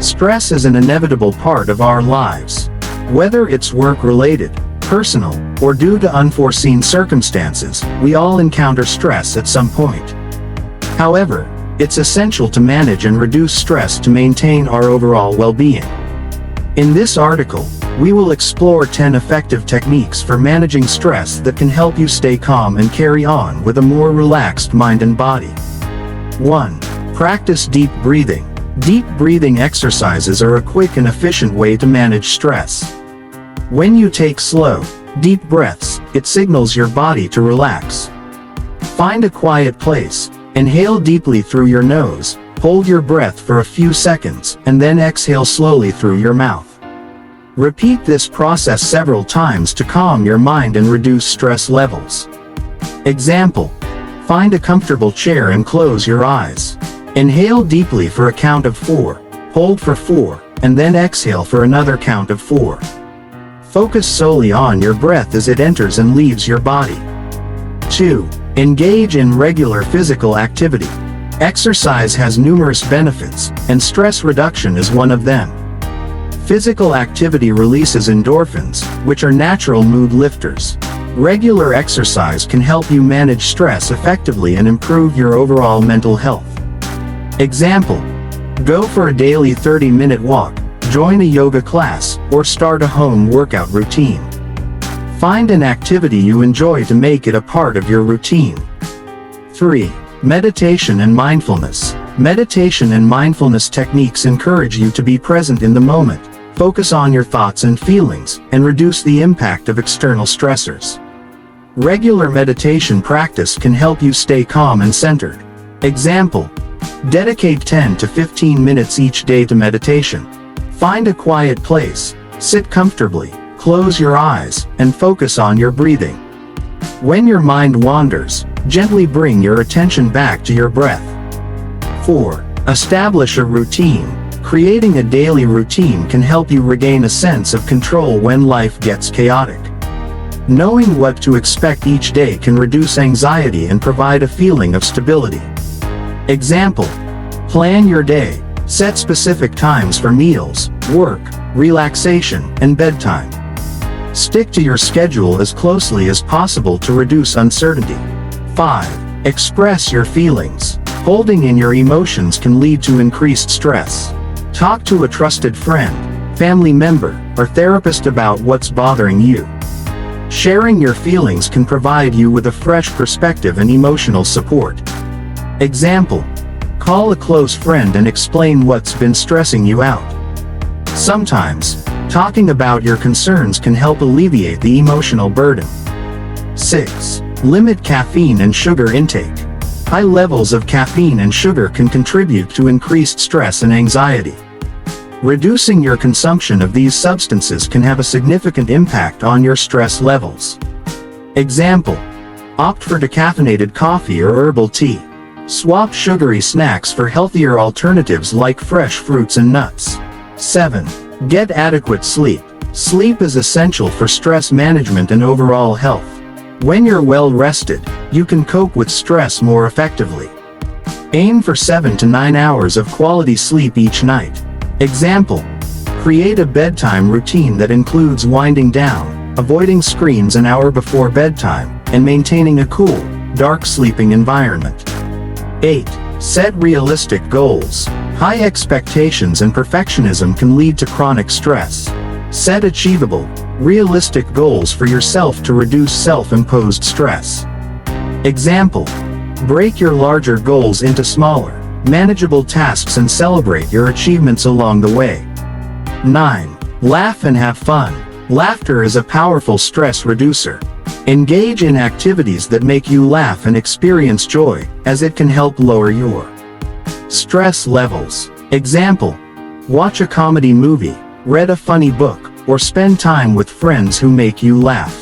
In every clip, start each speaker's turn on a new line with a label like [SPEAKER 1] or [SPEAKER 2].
[SPEAKER 1] Stress is an inevitable part of our lives. Whether it's work-related, personal, or due to unforeseen circumstances, we all encounter stress at some point. However, it's essential to manage and reduce stress to maintain our overall well-being. In this article, we will explore 10 effective techniques for managing stress that can help you stay calm and carry on with a more relaxed mind and body. 1. Practice deep breathing. Deep breathing exercises are a quick and efficient way to manage stress. When you take slow, deep breaths, it signals your body to relax. Find a quiet place, inhale deeply through your nose, hold your breath for a few seconds, and then exhale slowly through your mouth. Repeat this process several times to calm your mind and reduce stress levels. Example: find a comfortable chair and close your eyes. Inhale deeply for a count of 4, hold for 4, and then exhale for another count of 4. Focus solely on your breath as it enters and leaves your body. 2. Engage in regular physical activity. Exercise has numerous benefits, and stress reduction is one of them. Physical activity releases endorphins, which are natural mood lifters. Regular exercise can help you manage stress effectively and improve your overall mental health. Example: go for a daily 30-minute walk, join a yoga class, or start a home workout routine. Find an activity you enjoy to make it a part of your routine. 3. Meditation and mindfulness. Meditation and mindfulness techniques encourage you to be present in the moment, focus on your thoughts and feelings, and reduce the impact of external stressors. Regular meditation practice can help you stay calm and centered. Example: dedicate 10 to 15 minutes each day to meditation. Find a quiet place, sit comfortably, close your eyes, and focus on your breathing. When your mind wanders, gently bring your attention back to your breath. 4. Establish a routine. Creating a daily routine can help you regain a sense of control when life gets chaotic. Knowing what to expect each day can reduce anxiety and provide a feeling of stability. Example: plan your day, set specific times for meals, work, relaxation, and bedtime. Stick to your schedule as closely as possible to reduce uncertainty. 5. Express your feelings. Holding in your emotions can lead to increased stress. Talk to a trusted friend, family member, or therapist about what's bothering you. Sharing your feelings can provide you with a fresh perspective and emotional support. Example: call a close friend and explain what's been stressing you out. Sometimes, talking about your concerns can help alleviate the emotional burden. 6. Limit caffeine and sugar intake. High levels of caffeine and sugar can contribute to increased stress and anxiety. Reducing your consumption of these substances can have a significant impact on your stress levels. Example: opt for decaffeinated coffee or herbal tea. Swap sugary snacks for healthier alternatives like fresh fruits and nuts. 7. Get adequate sleep. Sleep is essential for stress management and overall health. When you're well rested, you can cope with stress more effectively. Aim for 7 to 9 hours of quality sleep each night. Example: create a bedtime routine that includes winding down, avoiding screens an hour before bedtime, and maintaining a cool, dark sleeping environment. 8. Set realistic goals. High expectations and perfectionism can lead to chronic stress. Set achievable, realistic goals for yourself to reduce self-imposed stress. Example: break your larger goals into smaller, manageable tasks and celebrate your achievements along the way. 9. Laugh and have fun. Laughter is a powerful stress reducer. Engage in activities that make you laugh and experience joy, as it can help lower your stress levels. Example: watch a comedy movie, read a funny book, or spend time with friends who make you laugh.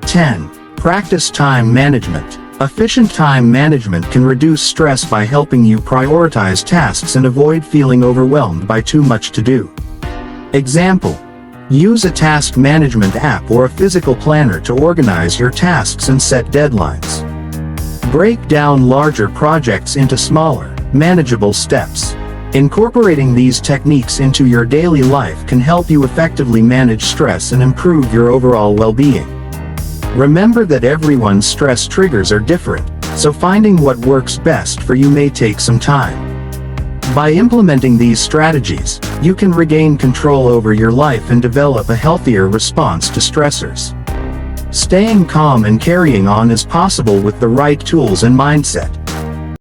[SPEAKER 1] 10. Practice time management. Efficient time management can reduce stress by helping you prioritize tasks and avoid feeling overwhelmed by too much to do. Example: use a task management app or a physical planner to organize your tasks and set deadlines. Break down larger projects into smaller, manageable steps. Incorporating these techniques into your daily life can help you effectively manage stress and improve your overall well-being. Remember that everyone's stress triggers are different, so finding what works best for you may take some time. By implementing these strategies, you can regain control over your life and develop a healthier response to stressors. Staying calm and carrying on is possible with the right tools and mindset.